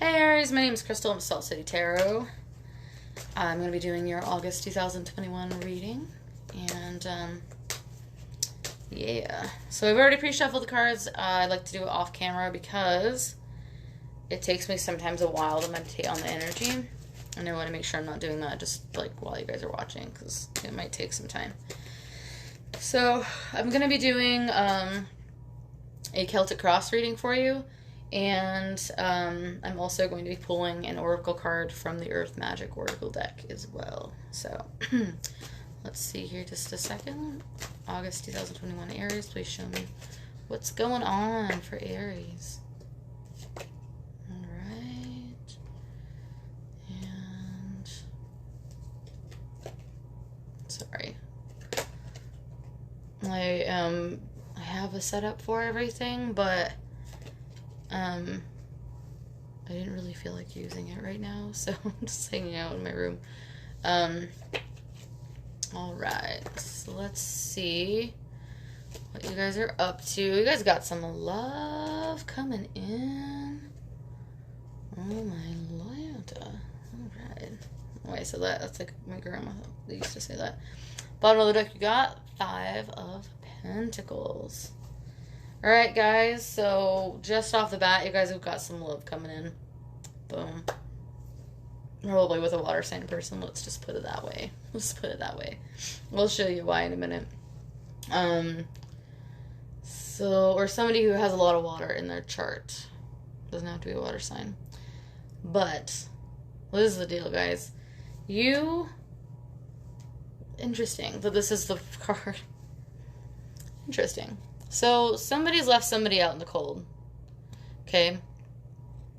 Hey Aries, my name is Crystal. I'm Salt City Tarot. I'm going to be doing your August 2021 reading. And, yeah. So I've already pre-shuffled the cards. I like to do it off camera because it takes me sometimes a while to meditate on the energy. And I want to make sure I'm not doing that just like while you guys are watching because it might take some time. So I'm going to be doing a Celtic Cross reading for you. And I'm also going to be pulling an oracle card from the Earth Magic Oracle deck as well. So let's see here just a second. August 2021 Aries, please show me what's going on for Aries. Alright. And sorry. I have a setup for everything, but I didn't really feel like using it right now, so I'm just hanging out in my room. Alright, so let's see what you guys are up to. You guys got some love coming in. Oh my lord. Alright. Oh, I said that. That's like my grandma. They used to say that. Bottom of the deck, you got Five of Pentacles. Alright, guys, so just off the bat, you guys have got some love coming in. Boom. Probably with a water sign person, let's just put it that way. Let's put it that way. We'll show you why in a minute. Or somebody who has a lot of water in their chart. Doesn't have to be a water sign. But, this is the deal, guys. Interesting that this is the card. Interesting. So, somebody's left somebody out in the cold. Okay?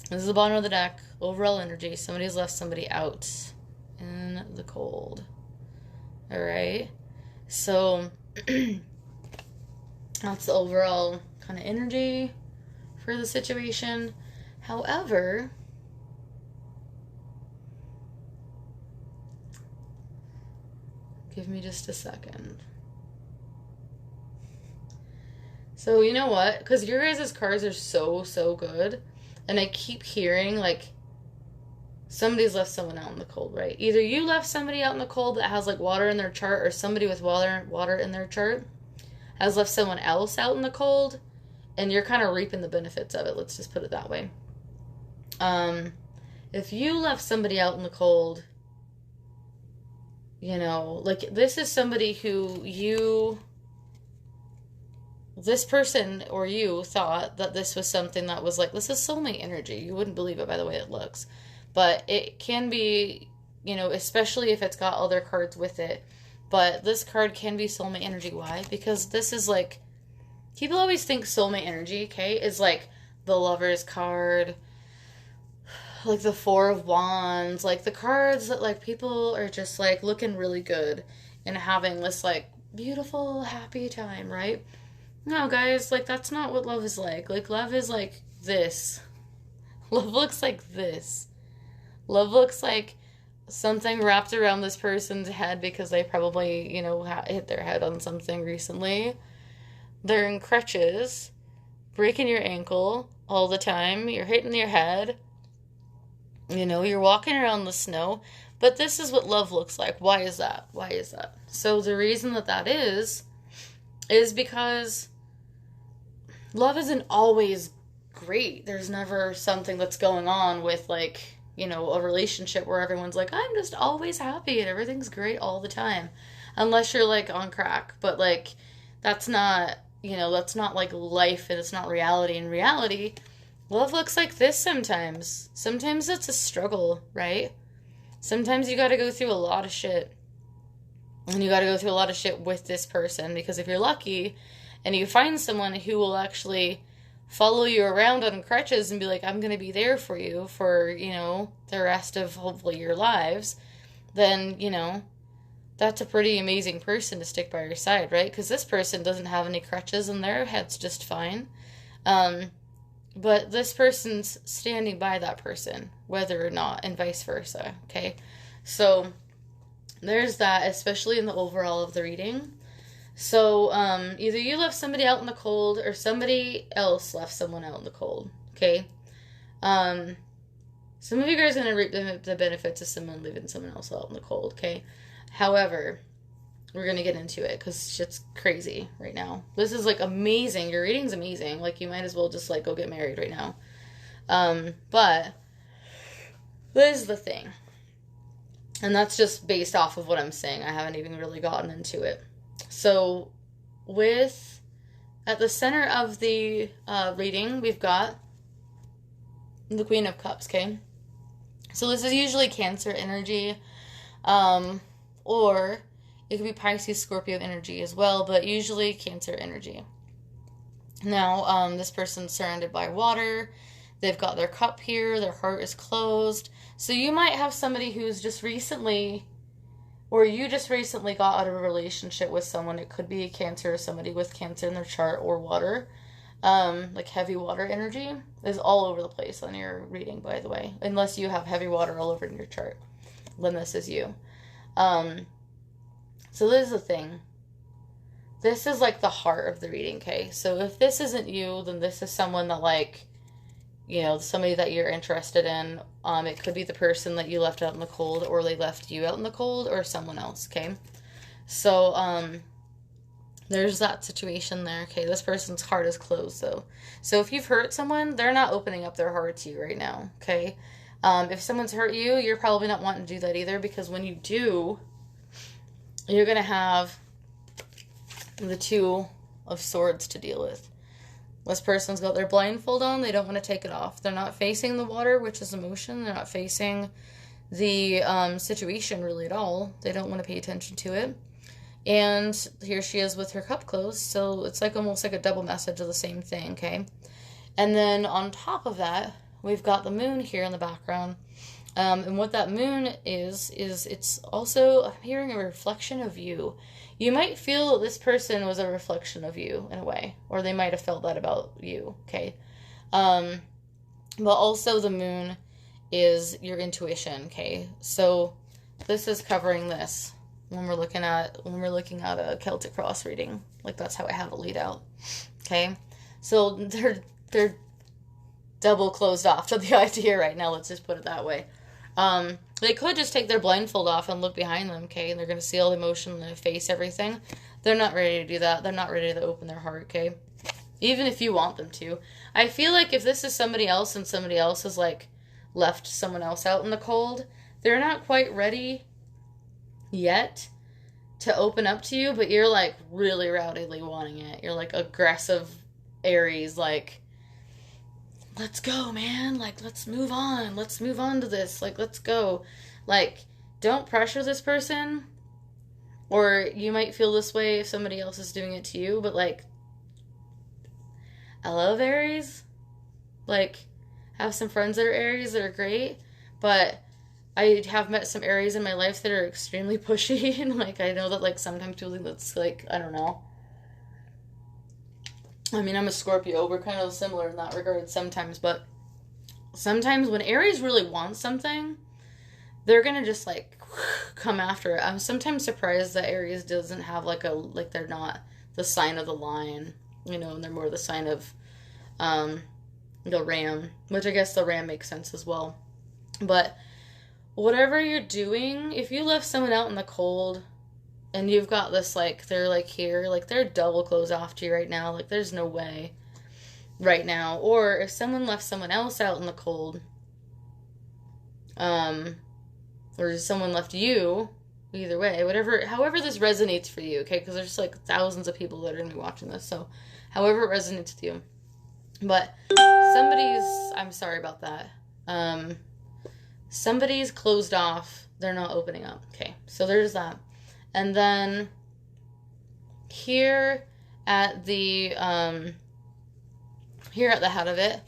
This is the bottom of the deck. Overall energy. Somebody's left somebody out in the cold. Alright? So, that's the overall kind of energy for the situation. However, give me just a second. So, you know what? Because your guys' cards are so good. And I keep hearing, like, somebody's left someone out in the cold, right? Either you left somebody out in the cold that has, like, water in their chart, or somebody with water in their chart has left someone else out in the cold, and you're kind of reaping the benefits of it. Let's just put it that way. If you left somebody out in the cold, you know, like, this is somebody who this person or you thought that this was something that was like, this is soulmate energy. You wouldn't believe it by the way it looks. But it can be, you know, especially if it's got other cards with it. But this card can be soulmate energy. Why? Because this is like, people always think soulmate energy, okay, is like the Lover's card, like the Four of Wands, like the cards that like people are just like looking really good and having this like beautiful, happy time, right? No, guys, like, that's not what love is like. Like, love is like this. Love looks like this. Love looks like something wrapped around this person's head because they probably, you know, hit their head on something recently. They're in crutches, breaking your ankle all the time. You're hitting your head. You know, you're walking around the snow. But this is what love looks like. Why is that? Why is that? So the reason that is because love isn't always great. There's never something that's going on with, like, you know, a relationship where everyone's like, I'm just always happy and everything's great all the time. Unless you're, like, on crack. But, like, that's not, you know, that's not, like, life and it's not reality. In reality, love looks like this sometimes. Sometimes it's a struggle, right? Sometimes you gotta go through a lot of shit. And you gotta go through a lot of shit with this person. Because if you're lucky and you find someone who will actually follow you around on crutches and be like, I'm going to be there for you for, you know, the rest of hopefully your lives, then, you know, that's a pretty amazing person to stick by your side, right? Because this person doesn't have any crutches and their head's just fine. But this person's standing by that person, whether or not, and vice versa, okay? So there's that, especially in the overall of the reading. So, either you left somebody out in the cold or somebody else left someone out in the cold, okay? Some of you guys are going to reap the benefits of someone leaving someone else out in the cold, okay? However, we're going to get into it because shit's crazy right now. This is, like, amazing. Your reading's amazing. Like, you might as well just, like, go get married right now. But this is the thing. And that's just based off of what I'm saying. I haven't even really gotten into it. So, at the center of the reading, we've got the Queen of Cups, okay? So this is usually Cancer energy, or it could be Pisces, Scorpio energy as well, but usually Cancer energy. Now, this person's surrounded by water. They've got their cup here. Their heart is closed. So you might have somebody who's just recently, or you just recently got out of a relationship with someone. It could be a Cancer or somebody with Cancer in their chart, or water. Like heavy water energy is all over the place on your reading, by the way. Unless you have heavy water all over in your chart. Then this is you. So this is the thing. This is like the heart of the reading, okay? So if this isn't you, then this is someone that, like, you know, somebody that you're interested in. It could be the person that you left out in the cold, or they left you out in the cold, or someone else, okay? So, there's that situation there, okay? This person's heart is closed, though. So if you've hurt someone, they're not opening up their heart to you right now, okay? If someone's hurt you, you're probably not wanting to do that either, because when you do, you're going to have the Two of Swords to deal with. This person's got their blindfold on. They don't want to take it off. They're not facing the water, which is emotion. They're not facing the situation really at all. They don't want to pay attention to it. And here she is with her cup closed. So it's like almost like a double message of the same thing, okay? And then on top of that, we've got the moon here in the background. And what that moon is it's also, I'm hearing a reflection of you. You might feel that this person was a reflection of you in a way, or they might have felt that about you, okay? But also the moon is your intuition, okay? So this is covering this when we're looking at a Celtic cross reading. Like, that's how I have it laid out, okay? So they're double closed off to the idea right now. Let's just put it that way. They could just take their blindfold off and look behind them, okay? And they're going to see all the emotion and face everything. They're not ready to do that. They're not ready to open their heart, okay? Even if you want them to. I feel like if this is somebody else and somebody else has, like, left someone else out in the cold, they're not quite ready yet to open up to you, but you're, like, really rowdily wanting it. You're, like, aggressive Aries, like, let's go, man. Like, let's move on. Let's move on to this. Like, let's go. Like, don't pressure this person. Or you might feel this way if somebody else is doing it to you. But, like, I love Aries. Like, I have some friends that are Aries that are great. But I have met some Aries in my life that are extremely pushy. And, like, I know that, like, sometimes people think that's, like, I don't know. I mean, I'm a Scorpio. We're kind of similar in that regard sometimes, but sometimes when Aries really wants something, they're going to just, like, come after it. I'm sometimes surprised that Aries doesn't have, like, they're not the sign of the lion, you know, and they're more the sign of the ram, which I guess the ram makes sense as well. But whatever you're doing, if you left someone out in the cold, and you've got this, like, they're, like, here, like, they're double closed off to you right now. Like, there's no way right now. Or if someone left someone else out in the cold, or someone left you, either way, however this resonates for you, okay? Because there's, like, thousands of people that are going to be watching this. So, however it resonates with you. But I'm sorry about that. Somebody's closed off. They're not opening up. Okay, so there's that. And then here at the head of it,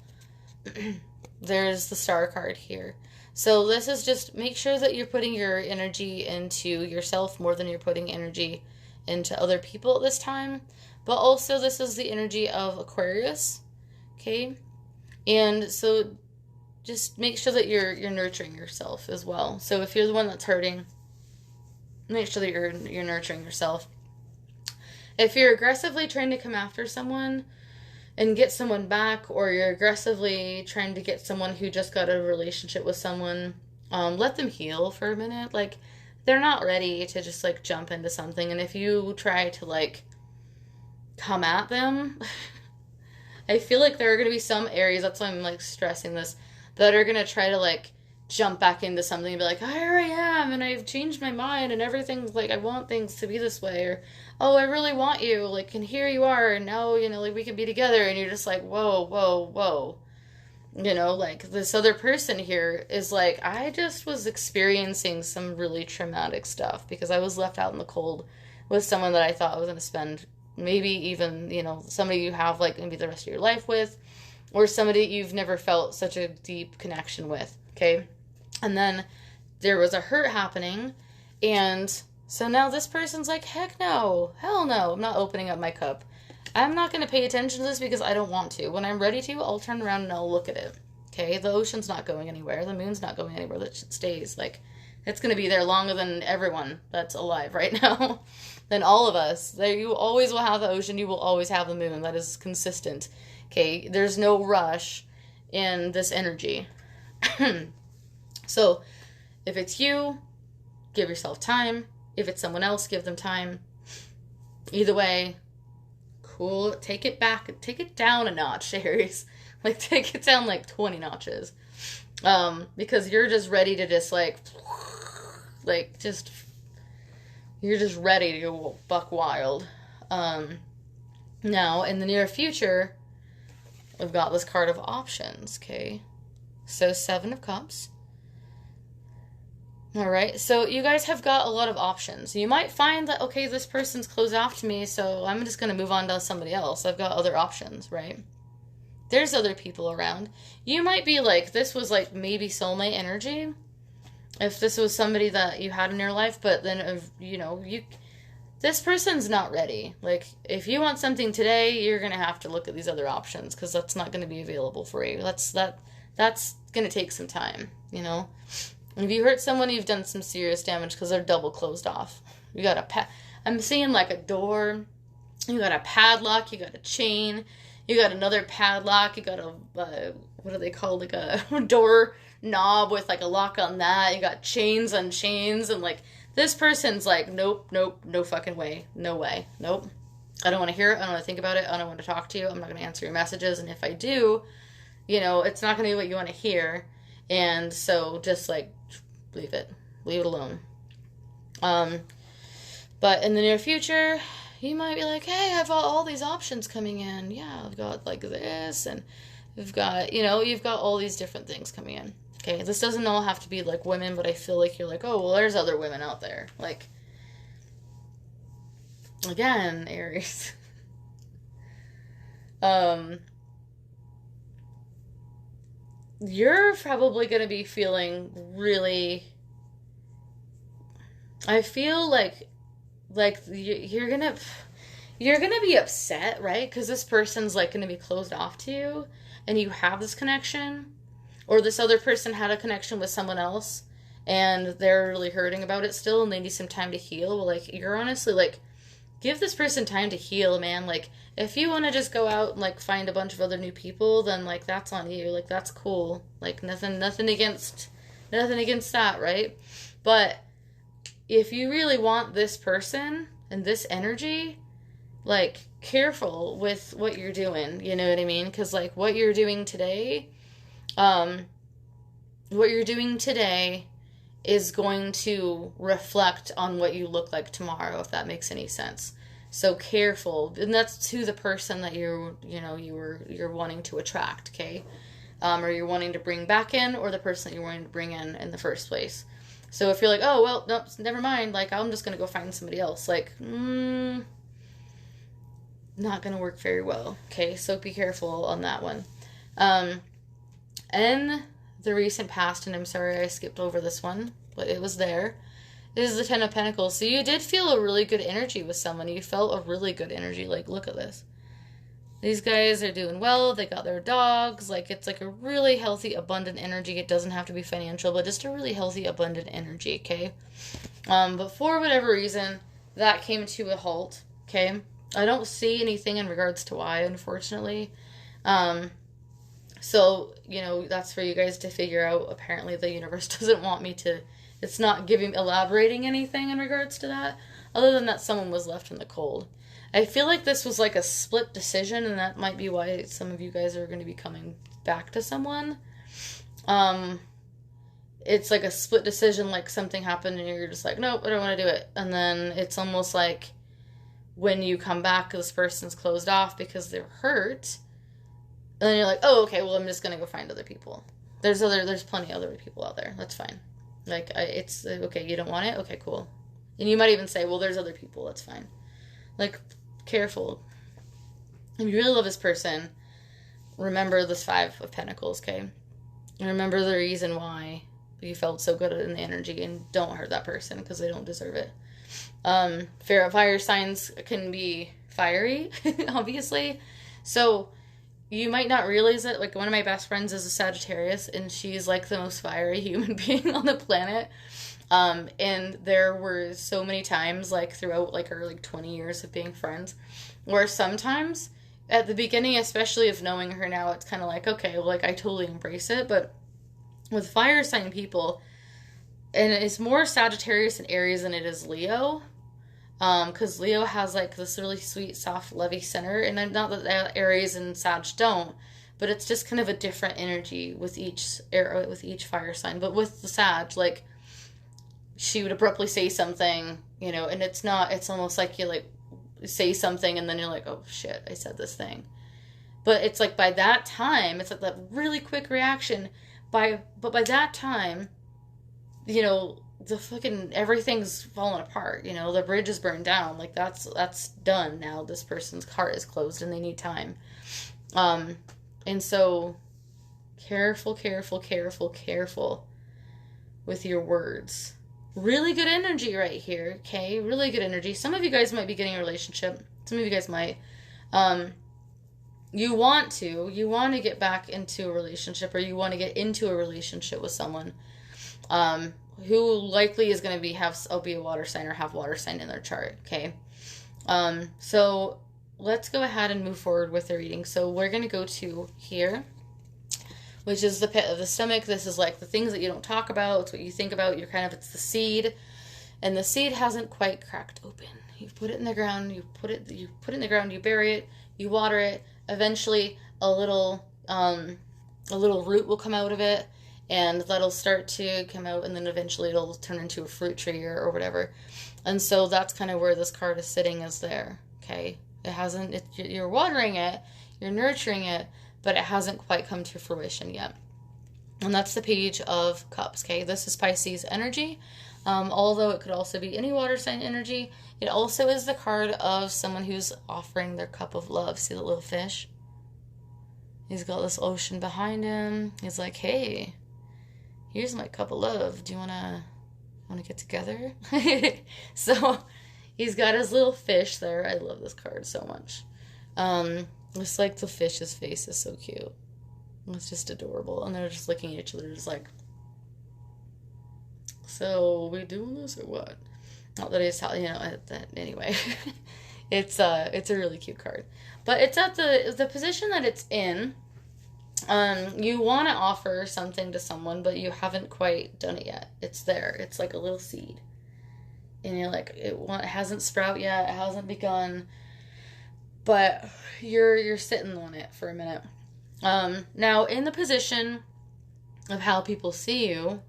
there's the Star card here. So this is just, make sure that you're putting your energy into yourself more than you're putting energy into other people at this time. But also this is the energy of Aquarius, okay? And so just make sure that you're nurturing yourself as well. So if you're the one that's hurting, make sure that you're nurturing yourself. If you're aggressively trying to come after someone, and get someone back, or you're aggressively trying to get someone who just got a relationship with someone, let them heal for a minute. Like, they're not ready to just, like, jump into something. And if you try to, like, come at them, I feel like there are going to be some Aries, that's why I'm, like, stressing this, that are going to try to, like, jump back into something and be like, here I am, and I've changed my mind, and everything's, like, I want things to be this way, or, oh, I really want you, like, and here you are, and now, you know, like, we can be together, and you're just like, whoa, whoa, whoa. You know, like, this other person here is like, I just was experiencing some really traumatic stuff because I was left out in the cold with someone that I thought I was going to spend maybe even, you know, somebody you have, like, maybe the rest of your life with, or somebody you've never felt such a deep connection with, okay? And then there was a hurt happening, and so now this person's like, heck no, hell no, I'm not opening up my cup. I'm not going to pay attention to this because I don't want to. When I'm ready to, I'll turn around and I'll look at it. Okay? The ocean's not going anywhere. The moon's not going anywhere. That shit stays. Like, it's going to be there longer than everyone that's alive right now. Than all of us. You always will have the ocean. You will always have the moon. That is consistent. Okay? There's no rush in this energy. So, if it's you, give yourself time. If it's someone else, give them time. Either way, cool. Take it back. Take it down a notch, Aries. Like, take it down like 20 notches. Because you're just ready to just you're just ready to go buck wild. Now, in the near future, we've got this card of options, okay? So, 7 of Cups. All right, so you guys have got a lot of options. You might find that, okay, this person's closed off to me, so I'm just going to move on to somebody else. I've got other options, right? There's other people around. You might be like, this was like maybe soulmate energy, if this was somebody that you had in your life, but then, you know, this person's not ready. Like, if you want something today, you're going to have to look at these other options, because that's not going to be available for you. That's going to take some time, you know? If you hurt someone, you've done some serious damage because they're double closed off. You got I'm seeing like a door. You got a padlock. You got a chain. You got another padlock. You got a, what do they call, like a door knob with like a lock on that. You got chains on chains. And like, this person's like, nope, nope, no fucking way. No way. Nope. I don't want to hear it. I don't want to think about it. I don't want to talk to you. I'm not going to answer your messages. And if I do, you know, it's not going to be what you want to hear. And so just like, leave it alone. But in the near future, you might be like, hey, I've got all these options coming in. Yeah, I've got like this, and you've got, you know, you've got all these different things coming in. Okay, this doesn't all have to be like women, but I feel like you're like, oh, well, there's other women out there. Like, again, Aries. You're probably going to be feeling really, I feel like you're going to be upset, right? Because this person's like going to be closed off to you, and you have this connection, or this other person had a connection with someone else, and they're really hurting about it still, and they need some time to heal. Well, like, you're honestly like, give this person time to heal, man. Like, if you want to just go out and, like, find a bunch of other new people, then, like, that's on you. Like, that's cool. Like, nothing against that, right? But if you really want this person and this energy, like, careful with what you're doing. You know what I mean? Because, like, what you're doing today is going to reflect on what you look like tomorrow, if that makes any sense. So careful, and that's to the person that you're wanting to attract, okay? Or you're wanting to bring back in, or the person that you're wanting to bring in the first place. So if you're like, oh, well, nope, never mind, like, I'm just going to go find somebody else, like, not going to work very well, okay? So be careful on that one. In the recent past, and I'm sorry I skipped over this one, but it was there. This is the Ten of Pentacles. So you did feel a really good energy with someone. You felt a really good energy. Like, look at this. These guys are doing well. They got their dogs. Like, it's like a really healthy, abundant energy. It doesn't have to be financial, but just a really healthy, abundant energy, okay? But for whatever reason, that came to a halt, okay? I don't see anything in regards to why, unfortunately. So, you know, that's for you guys to figure out. Apparently the universe doesn't want me to, it's not elaborating anything in regards to that, other than that someone was left in the cold. I feel like this was like a split decision, and that might be why some of you guys are going to be coming back to someone. It's like a split decision, like something happened and you're just like, nope, I don't want to do it. And then it's almost like when you come back, this person's closed off because they're hurt. And then you're like, oh, okay, well, I'm just going to go find other people. There's plenty of other people out there. That's fine. Like, it's, okay, you don't want it? Okay, cool. And you might even say, well, there's other people. That's fine. Like, careful. If you really love this person, remember this Five of Pentacles, okay? And remember the reason why you felt so good in the energy, and don't hurt that person because they don't deserve it. Fire signs can be fiery, obviously. So you might not realize it. Like, one of my best friends is a Sagittarius, and she's like the most fiery human being on the planet. And there were so many times, like, throughout, like, our, like, 20 years of being friends, where sometimes, at the beginning, especially of knowing her now, it's kind of like, okay, well, like, I totally embrace it, but with fire sign people, and it's more Sagittarius and Aries than it is Leo, because Leo has, like, this really sweet, soft, lovey center, and not that Aries and Sag don't, but it's just kind of a different energy with each fire sign. But with the Sag, like, she would abruptly say something, you know, and it's almost like you, like, say something and then you're like, oh shit, I said this thing. But it's like by that time, it's like that really quick reaction. But by that time, you know, the fucking everything's falling apart. You know, the bridge is burned down. Like, that's done now. This person's heart is closed and they need time. And so careful with your words. Really good energy right here, okay? Really good energy. Some of you guys might be getting a relationship. Some of you guys might. You want to get back into a relationship, or you want to get into a relationship with someone who likely is going to be a water sign or have water sign in their chart, okay? So let's go ahead and move forward with the reading. So we're going to go to here, which is the pit of the stomach. This is like the things that you don't talk about. It's what you think about. It's the seed. And the seed hasn't quite cracked open. You put it in the ground, you put it in the ground, you bury it, you water it. Eventually a little root will come out of it, and that'll start to come out, and then eventually it'll turn into a fruit tree or whatever. And so that's kind of where this card is sitting, is there. Okay. You're watering it, you're nurturing it, but it hasn't quite come to fruition yet. And that's the Page of Cups, okay? This is Pisces energy. Although it could also be any water sign energy, it also is the card of someone who's offering their cup of love. See that little fish? He's got this ocean behind him. He's like, hey, here's my cup of love. Do you want to get together? So he's got his little fish there. I love this card so much. It's like the fish's face is so cute. It's just adorable. And they're just looking at each other, just like, so we doing this or what? Not that he's telling, you know, anyway. It's a really cute card. But it's at the position that it's in. You want to offer something to someone, but you haven't quite done it yet. It's there. It's like a little seed. And you're like, it hasn't sprouted yet. It hasn't begun. But you're sitting on it for a minute. Now, in the position of how people see you,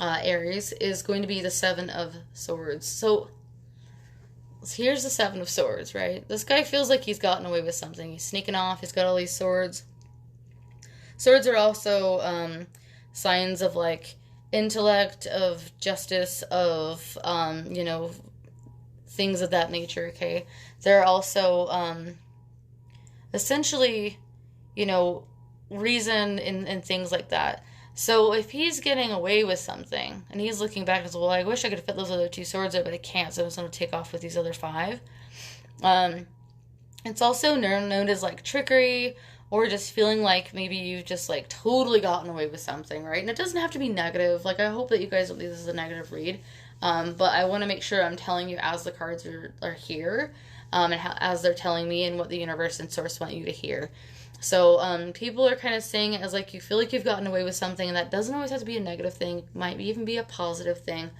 Aries, is going to be the Seven of Swords. So here's the Seven of Swords, right? This guy feels like he's gotten away with something. He's sneaking off. He's got all these swords. Swords are also signs of, like, intellect, of justice, of, things of that nature, okay? They're also essentially, reason and things like that. So if he's getting away with something, and he's looking back and says, well, I wish I could fit those other two swords there, but I can't, so I'm just going to take off with these other five. It's also known as, like, trickery, or just feeling like maybe you've just, like, totally gotten away with something, right? And it doesn't have to be negative. Like, I hope that you guys don't think this is a negative read. But I want to make sure I'm telling you as the cards are here, and as they're telling me and what the universe and source want you to hear. So people are kind of saying it as like you feel like you've gotten away with something, and that doesn't always have to be a negative thing. It might even be a positive thing.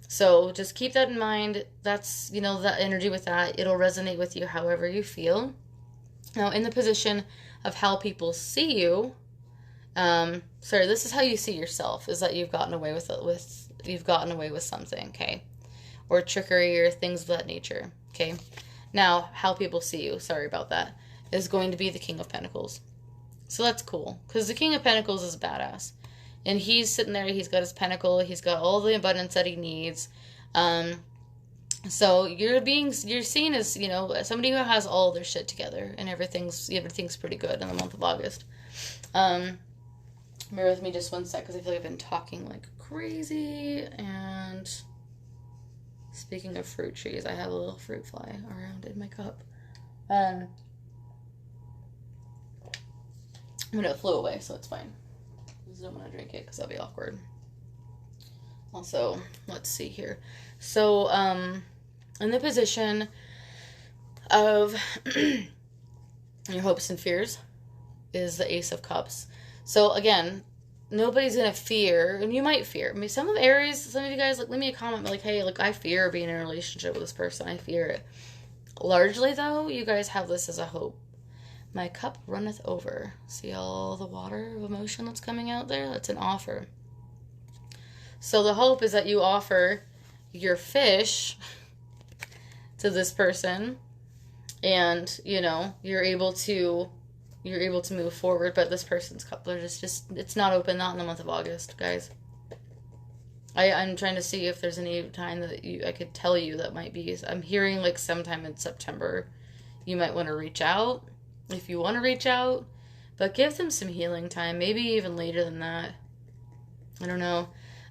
So just keep that in mind. That's, that energy with that. It'll resonate with you however you feel. Now, in the position of how people see you, this is how you see yourself, is that you've gotten away with something, okay? Or trickery or things of that nature, okay? Now, how people see you, sorry about that, is going to be the King of Pentacles. So that's cool, because the King of Pentacles is badass. And he's sitting there, he's got his pentacle, he's got all the abundance that he needs. So you're seen as, somebody who has all their shit together, and everything's pretty good in the month of August. Bear with me just one sec, because I feel like I've been talking like crazy. And speaking of fruit trees, I have a little fruit fly around in my cup. When it flew away, so it's fine. I just don't want to drink it because that'll be awkward. Also, let's see here. So, in the position of your hopes and fears is the Ace of Cups. So again, nobody's gonna fear, and you might fear. I mean, some of you guys, like, leave me a comment, like, hey, look, I fear being in a relationship with this person. I fear it. Largely, though, you guys have this as a hope. My cup runneth over. See all the water of emotion that's coming out there? That's an offer. So the hope is that you offer your fish to this person, and you're able to move forward. But this person's cup, they're just it's not open, not in the month of August, guys. I'm trying to see if there's any time that I could tell you that might be. I'm hearing like sometime in September you might want to reach out, if you want to reach out, but give them some healing time, maybe even later than that. I don't know.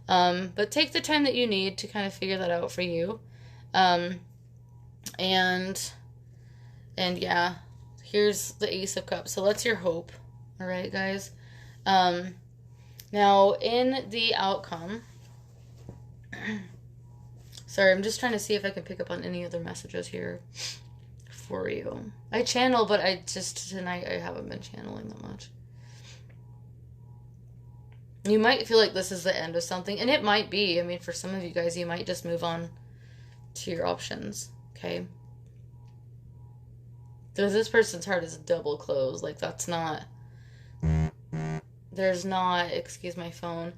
But take the time that you need to kind of figure that out for you. And yeah, here's the Ace of Cups. So that's your hope. All right, guys. Now in the outcome, sorry, I'm just trying to see if I can pick up on any other messages here for you. I channel, but tonight I haven't been channeling that much. You might feel like this is the end of something, and it might be. I mean, for some of you guys, you might just move on to your options, okay? Because this person's heart is double closed. Like, excuse my phone.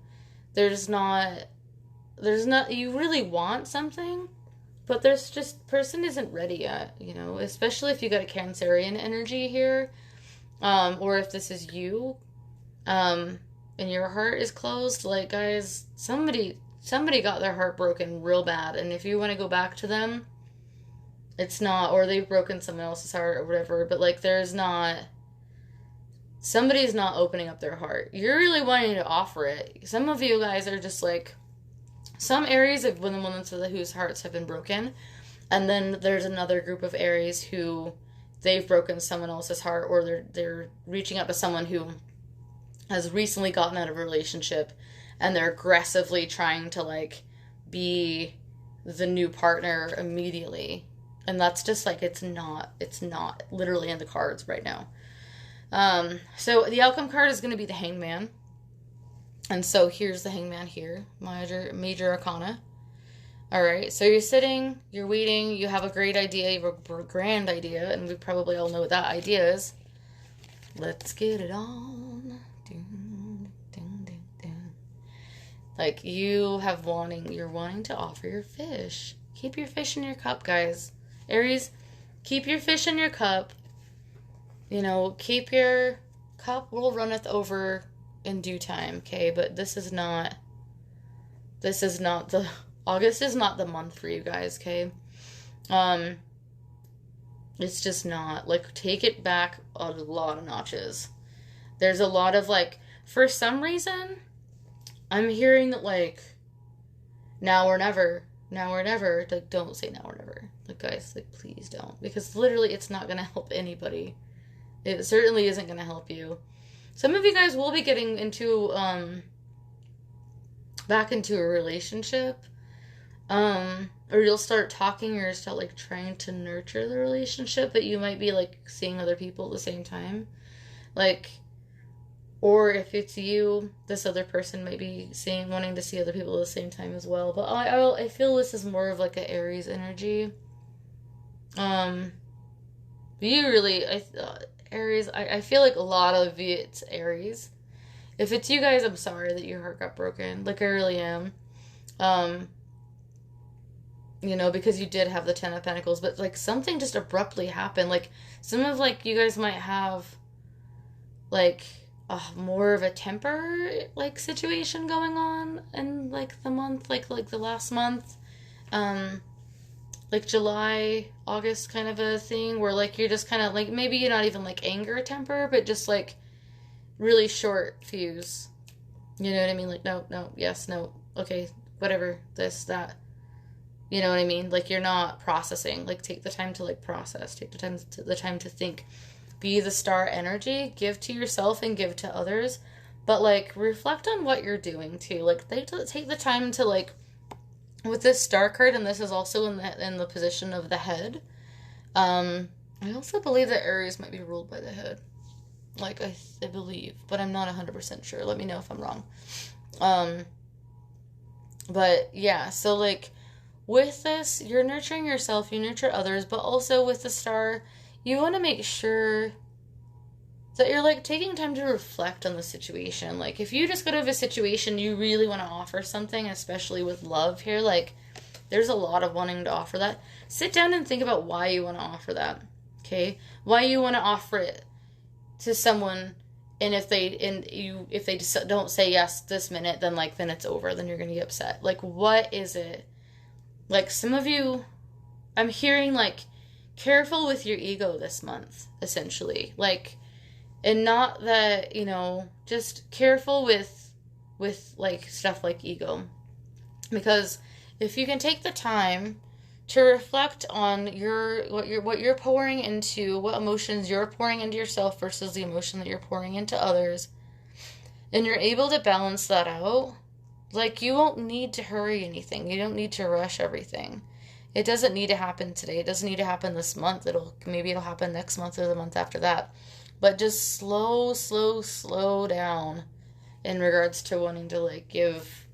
You really want something, but person isn't ready yet, especially if you got a Cancerian energy here, or if this is you, and your heart is closed. Like, guys, somebody got their heart broken real bad, and if you want to go back to them, it's not, or they've broken someone else's heart or whatever, but like somebody's not opening up their heart. You're really wanting to offer it. Some of you guys are just like, some Aries of women whose hearts have been broken, and then there's another group of Aries who they've broken someone else's heart, or they're reaching out to someone who has recently gotten out of a relationship, and they're aggressively trying to like be the new partner immediately. And that's just like, it's not literally in the cards right now. So the outcome card is going to be the Hangman. And so here's the Hangman here, major arcana. All right, so you're sitting, you're waiting, you have a great idea, you have a grand idea, and we probably all know what that idea is. Let's get it on. Like, you're wanting to offer your fish. Keep your fish in your cup, guys. Aries, keep your fish in your cup. Keep your cup will runneth over in due time, okay? But August is not the month for you guys, okay? It's just not. Like, take it back a lot of notches. There's a lot of, like, for some reason, I'm hearing that, like, now or never. Like, don't say now or never. Like, guys, like, please don't. Because literally, it's not going to help anybody. It certainly isn't going to help you. Some of you guys will be getting back into a relationship. or you'll start talking or start like trying to nurture the relationship, but you might be like seeing other people at the same time. Like, or if it's you, this other person might be wanting to see other people at the same time as well. But I feel this is more of like an Aries energy. You really, Aries, I feel like a lot of it's Aries. If it's you guys, I'm sorry that your heart got broken. Like, I really am. You know, because you did have the Ten of Pentacles, but like something just abruptly happened. Like, some of like you guys might have like more of a temper like situation going on in like the month, like the last month. Like July, August kind of a thing where like you're just kind of like, maybe you're not even like anger temper, but just like really short fuse. You know what I mean? Like, no, no, yes, no, okay, whatever, this, that. You know what I mean? Like, you're not processing. Like, take the time to like process. Take the time to think. Be the star energy. Give to yourself and give to others. But like, reflect on what you're doing too. Like, take the time to like, with this star card, and this is also in the position of the head. I also believe that Aries might be ruled by the head. Like, I believe, but I'm not 100% sure. Let me know if I'm wrong. But yeah, so like, with this, you're nurturing yourself, you nurture others, but also with the star, you want to make sure that you're like taking time to reflect on the situation. Like, if you just go to a situation, you really want to offer something, especially with love here, like, there's a lot of wanting to offer that. Sit down and think about why you want to offer that, okay? Why you want to offer it to someone, and if they just don't say yes this minute, then it's over, then you're going to get upset. Like, what is it? Like, some of you, I'm hearing, like, careful with your ego this month, essentially. Like, and not that, you know, just careful with like, stuff like ego. Because if you can take the time to reflect on what you're pouring into, what emotions you're pouring into yourself versus the emotion that you're pouring into others, and you're able to balance that out, like, you won't need to hurry anything. You don't need to rush everything. It doesn't need to happen today. It doesn't need to happen this month. Maybe it'll happen next month or the month after that. But just slow down in regards to wanting to, like, give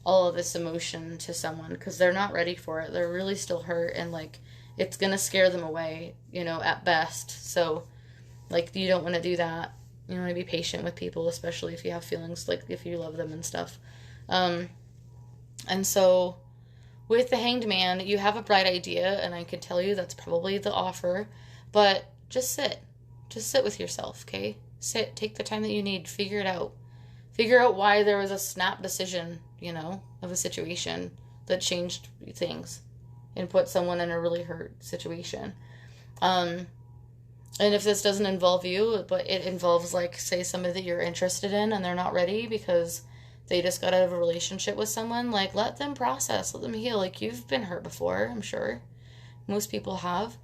all of this emotion to someone, because they're not ready for it. They're really still hurt, and, like, it's going to scare them away, you know, at best. So, like, you don't want to do that. You want to be patient with people, especially if you have feelings, like, if you love them and stuff. And so with the Hanged Man, you have a bright idea, and I can tell you that's probably the offer, but just sit with yourself. Okay. Sit, take the time that you need, figure it out, why there was a snap decision, you know, of a situation that changed things and put someone in a really hurt situation. And if this doesn't involve you, but it involves, like, say, somebody that you're interested in and they're not ready because they just got out of a relationship with someone, like, let them process, let them heal. Like, you've been hurt before, I'm sure. Most people have.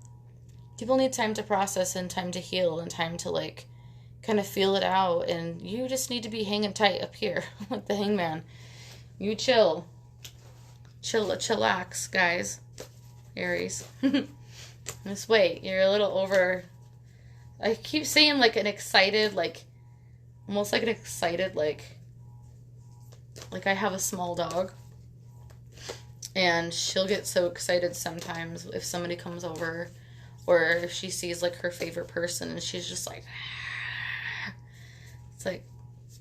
People need time to process and time to heal and time to, like, kind of feel it out. And you just need to be hanging tight up here like the Hangman. You chillax, guys. Aries. Just wait. You're a little over. I keep saying, like, an excited, like, almost like an excited, like I have a small dog, and she'll get so excited sometimes if somebody comes over, or if she sees, like, her favorite person, and she's just like, it's like,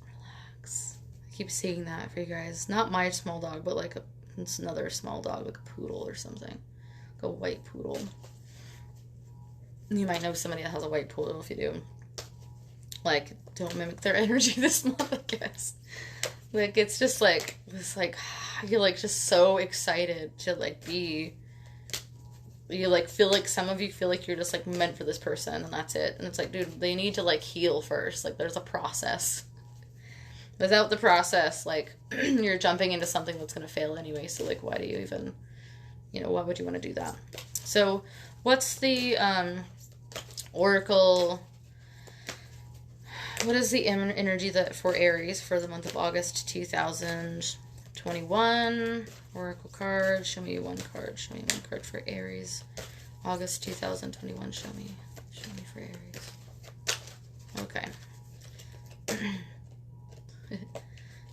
relax. I keep seeing that for you guys. Not my small dog, but, like, it's another small dog, like a poodle or something, like a white poodle. You might know somebody that has a white poodle. If you do, like, don't mimic their energy this month, I guess. Like, it's just, like, it's like, you're, like, just so excited to, like, be, you, like, feel like, some of you feel like you're just, like, meant for this person, and that's it. And it's like, dude, they need to, like, heal first. Like, there's a process. Without the process, like, you're jumping into something that's going to fail anyway, so, like, why do you even, you know, why would you want to do that? So, what's the, Oracle... What is the energy that for Aries for the month of August 2023? 21 oracle card. Show me one card. Show me one card for Aries. August 2021. Show me for Aries. Okay.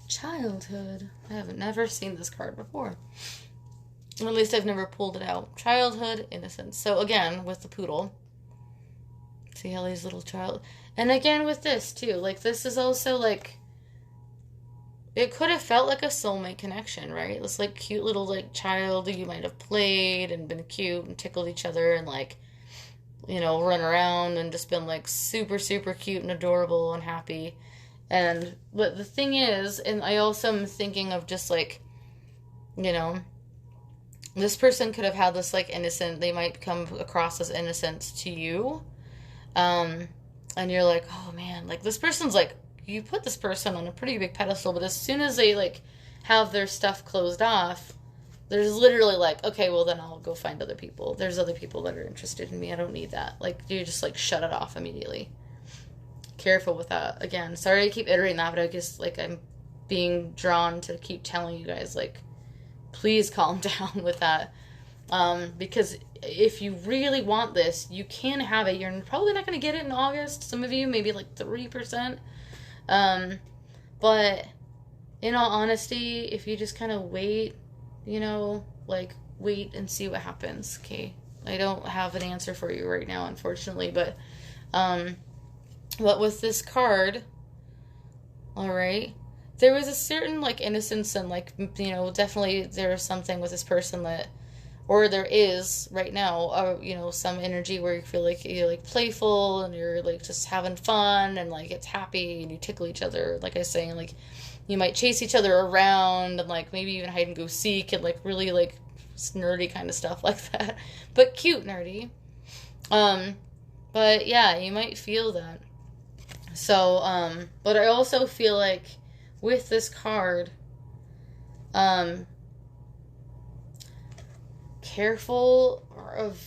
Childhood. I have never seen this card before. Or at least I've never pulled it out. Childhood, innocence. So again, with the poodle. See how these little child... And again with this too. Like, this is also like... It could have felt like a soulmate connection, right? This like cute little like child you might have played and been cute and tickled each other and like, you know, run around and just been like super, super cute and adorable and happy. And, but the thing is, and I also am thinking of just like, you know, this person could have had this like innocent, they might come across as innocent to you. And you're like, oh man, like this person's like, you put this person on a pretty big pedestal, but as soon as they like have their stuff closed off, there's literally like, okay, well then I'll go find other people. There's other people that are interested in me. I don't need that. Like, you just like shut it off immediately. Careful with that. Again, sorry I keep iterating that, but I guess like I'm being drawn to keep telling you guys like, please calm down with that. Because if you really want this, you can have it. You're probably not going to get it in August. Some of you, maybe like 3%. But in all honesty, if you just kind of wait, you know, like wait and see what happens. Okay. I don't have an answer for you right now, unfortunately, but with this card, all right, there was a certain like innocence and like, you know, definitely there's something with this person that, or there is right now, you know, some energy where you feel like you're like playful and you're like just having fun and like it's happy and you tickle each other. Like I was saying, like you might chase each other around and like maybe even hide and go seek and like really like nerdy kind of stuff like that, but cute nerdy. But yeah, you might feel that. So, but I also feel like with this card, careful of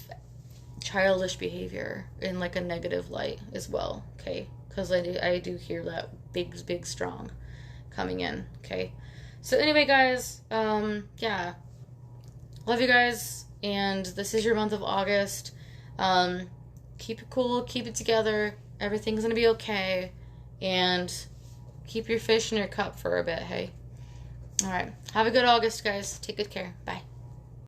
childish behavior in like a negative light as well, okay? Because I do hear that big strong coming in, okay? So anyway, guys, yeah, love you guys, and this is your month of August. Keep it cool, keep it together, everything's gonna be okay, and keep your fish in your cup for a bit, hey? All right, have a good August, guys. Take good care. Bye.